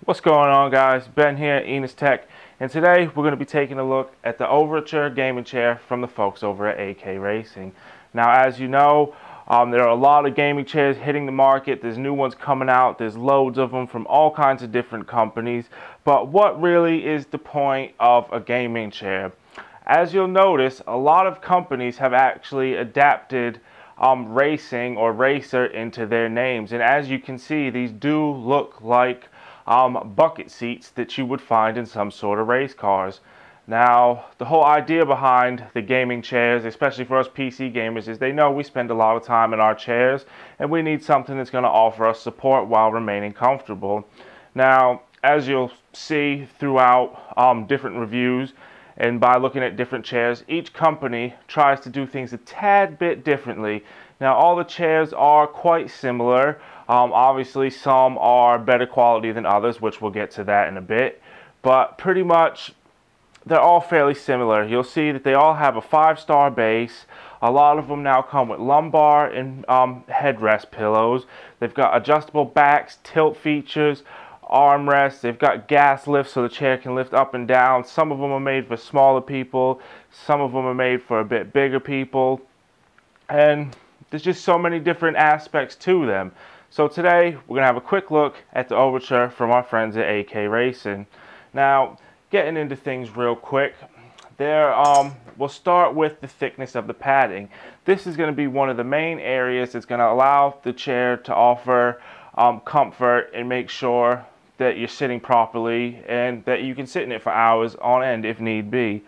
What's going on, guys? Ben here, Enos Tech, and today we're going to be taking a look at the Overture gaming chair from the folks over at AK Racing. Now, as you know, there are a lot of gaming chairs hitting the market. There's new ones coming out. There's loads of them from all kinds of different companies. But what really is the point of a gaming chair? As you'll notice, a lot of companies have actually adapted racing or racer into their names, and as you can see, these do look like bucket seats that you would find in some sort of race cars. Now, the whole idea behind the gaming chairs, especially for us PC gamers, is they know we spend a lot of time in our chairs and we need something that's going to offer us support while remaining comfortable. Now, as you'll see throughout different reviews and by looking at different chairs, each company tries to do things a tad bit differently. Now, all the chairs are quite similar. Obviously, some are better quality than others, which we'll get to that in a bit. But pretty much, they're all fairly similar. You'll see that they all have a 5-star base. A lot of them now come with lumbar and headrest pillows. They've got adjustable backs, tilt features, armrests. They've got gas lifts so the chair can lift up and down. Some of them are made for smaller people. Some of them are made for a bit bigger people. And there's just so many different aspects to them. So today we're going to have a quick look at the Overture from our friends at AK Racing. Now, getting into things real quick, we'll start with the thickness of the padding. This is going to be one of the main areas that's going to allow the chair to offer comfort and make sure that you're sitting properly and that you can sit in it for hours on end if need be.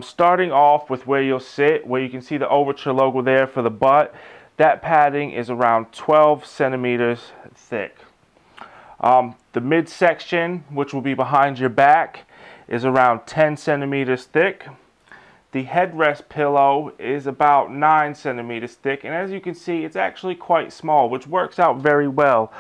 Starting off with where you'll sit, where you can see the Overture logo there for the butt, that padding is around 12 centimeters thick. The midsection, which will be behind your back, is around 10 centimeters thick. The headrest pillow is about 9 centimeters thick, and as you can see, it's actually quite small, which works out very well.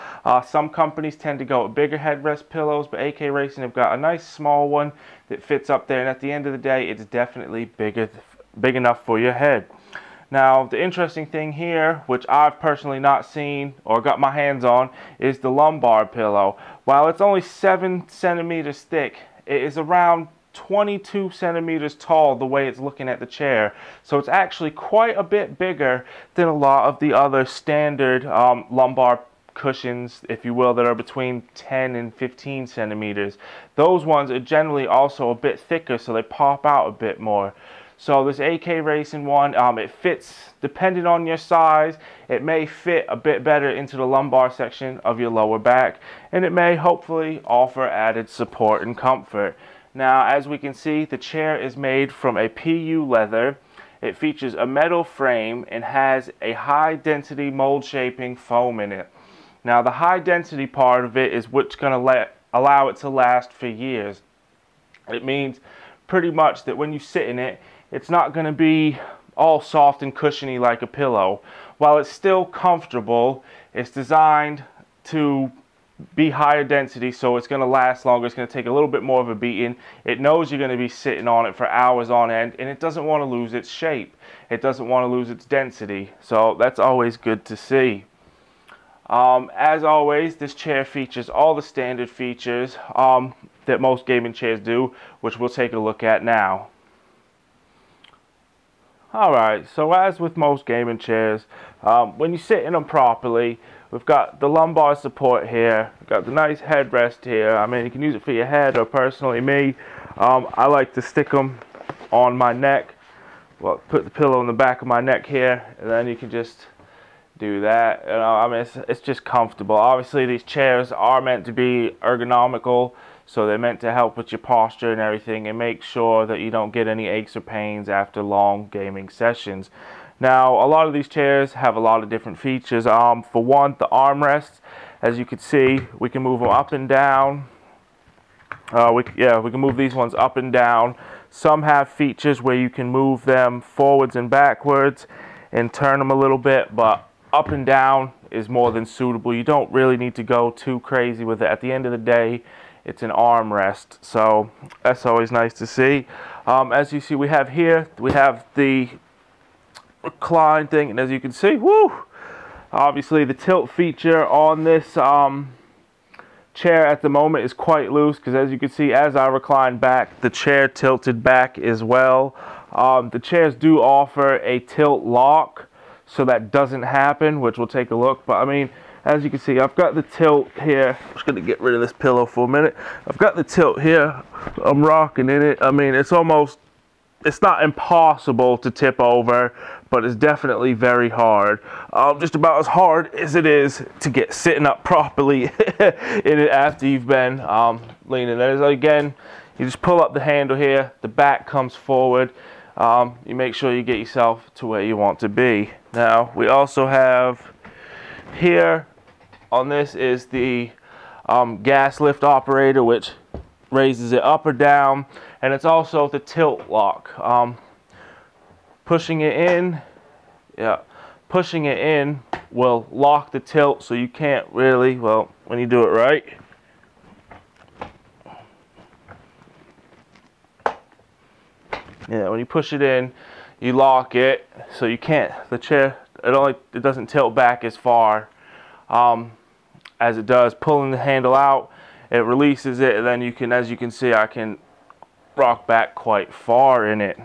Some companies tend to go with bigger headrest pillows, but AK Racing have got a nice small one that fits up there, and at the end of the day, it's definitely big enough for your head. Now, the interesting thing here, which I've personally not seen or got my hands on, is the lumbar pillow. While it's only 7 centimeters thick, it is around 22 centimeters tall the way it's looking at the chair. So it's actually quite a bit bigger than a lot of the other standard lumbar cushions, if you will, that are between 10 and 15 centimeters. Those ones are generally also a bit thicker, so they pop out a bit more. So this AK Racing one, it fits, depending on your size, it may fit a bit better into the lumbar section of your lower back, and it may hopefully offer added support and comfort. Now, as we can see, the chair is made from a PU leather. It features a metal frame and has a high density mold shaping foam in it. Now, the high density part of it is what's going to allow it to last for years. It means pretty much that when you sit in it, it's not going to be all soft and cushiony like a pillow. While it's still comfortable, it's designed to be higher density, so it's going to last longer. It's going to take a little bit more of a beating. It knows you're going to be sitting on it for hours on end, and it doesn't want to lose its shape. It doesn't want to lose its density, so that's always good to see. As always, this chair features all the standard features that most gaming chairs do, which we'll take a look at now. Alright, so as with most gaming chairs, when you sit in them properly, we've got the lumbar support here, we've got the nice headrest here. I mean, you can use it for your head, or personally me, I like to stick them on my neck. Well, put the pillow in the back of my neck here, and then you can just do that. You know, I mean, it's just comfortable. Obviously, these chairs are meant to be ergonomical, so they're meant to help with your posture and everything and make sure that you don't get any aches or pains after long gaming sessions. Now, a lot of these chairs have a lot of different features. For one, the armrests, as you can see, we can move them up and down. We can move these ones up and down. Some have features where you can move them forwards and backwards and turn them a little bit, but up and down is more than suitable. You don't really need to go too crazy with it. At the end of the day, it's an armrest, so that's always nice to see. As you see, we have the recline thing, and as you can see, woo! Obviously, the tilt feature on this chair at the moment is quite loose because, as you can see, as I recline back, the chair tilted back as well. The chairs do offer a tilt lock, so that doesn't happen, which we'll take a look. But I mean, as you can see, I've got the tilt here. I'm just gonna get rid of this pillow for a minute. I've got the tilt here. I'm rocking in it. I mean, it's not impossible to tip over, but it's definitely very hard. Just about as hard as it is to get sitting up properly in it after you've been leaning. There's, again, you just pull up the handle here, the back comes forward. You make sure you get yourself to where you want to be. Now, we also have here on this is the gas lift operator, which raises it up or down, and it's also the tilt lock. Pushing it in will lock the tilt, so you can't really, well, when you do it right. Yeah, when you push it in, you lock it, so you can't, the chair, it doesn't tilt back as far as it does. Pulling the handle out, it releases it, and then you can, as you can see, I can rock back quite far in it.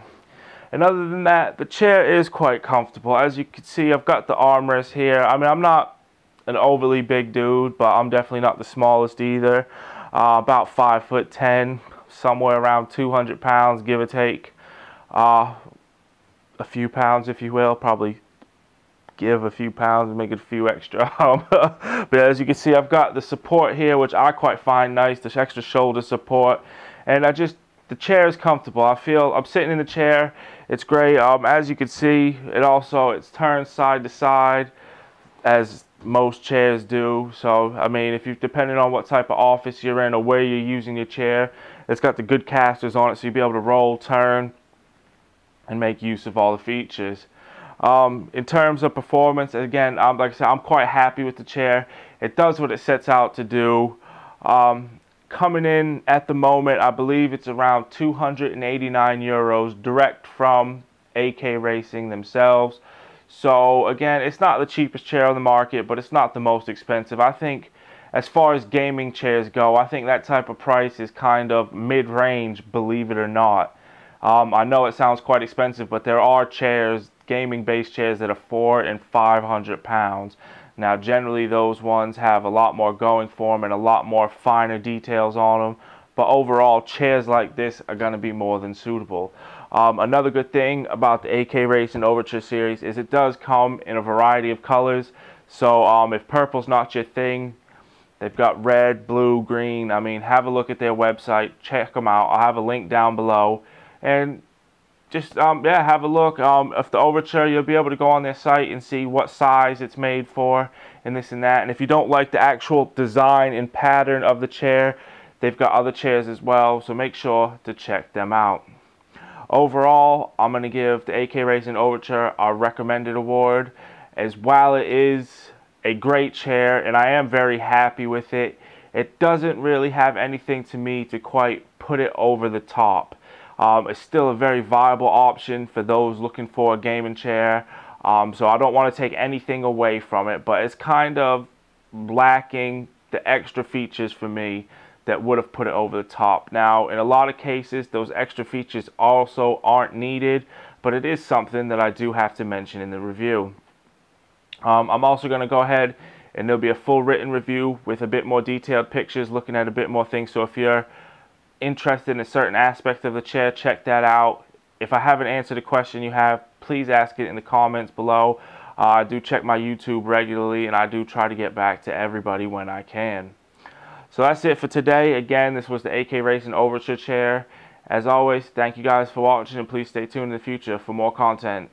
And other than that, the chair is quite comfortable. As you can see, I've got the armrest here. I mean, I'm not an overly big dude, but I'm definitely not the smallest either. About 5'10", somewhere around 200 pounds, give or take. A few pounds, if you will, probably give a few pounds and make it a few extra. But as you can see, I've got the support here, which I quite find nice, this extra shoulder support. And the chair is comfortable. I'm sitting in the chair, it's great. As you can see, it's turned side to side, as most chairs do. So, I mean, depending on what type of office you're in or where you're using your chair, it's got the good casters on it, so you'll be able to roll, turn, and make use of all the features. In terms of performance, again, like I said, I'm quite happy with the chair. It does what it sets out to do. Coming in at the moment, I believe it's around 289 euros direct from AK Racing themselves. So again, it's not the cheapest chair on the market, but it's not the most expensive. I think as far as gaming chairs go, I think that type of price is kind of mid-range, believe it or not. I know it sounds quite expensive, but there are chairs, gaming-based chairs, that are 400 and 500 pounds. Now, generally, those ones have a lot more going for them and a lot more finer details on them. But overall, chairs like this are going to be more than suitable. Another good thing about the AK Racing Overture series is it does come in a variety of colors. So if purple's not your thing, they've got red, blue, green. I mean, have a look at their website. Check them out. I'll have a link down below. And just, yeah, have a look. If the Overture, you'll be able to go on their site and see what size it's made for and this and that. And if you don't like the actual design and pattern of the chair, they've got other chairs as well, so make sure to check them out. Overall, I'm going to give the AK Racing Overture a recommended award. As while it is a great chair, and I am very happy with it, it doesn't really have anything to me to quite put it over the top. It's still a very viable option for those looking for a gaming chair. So I don't want to take anything away from it, but it's kind of lacking the extra features for me that would have put it over the top. Now, in a lot of cases, those extra features also aren't needed, but it is something that I do have to mention in the review. I'm also going to go ahead and there'll be a full written review with a bit more detailed pictures, looking at a bit more things. So if you're interested in a certain aspect of the chair, check that out. If I haven't answered a question you have, please ask it in the comments below. I do check my YouTube regularly, and I do try to get back to everybody when I can. So that's it for today. Again, this was the AK Racing Overture chair. As always, thank you guys for watching, and please stay tuned in the future for more content.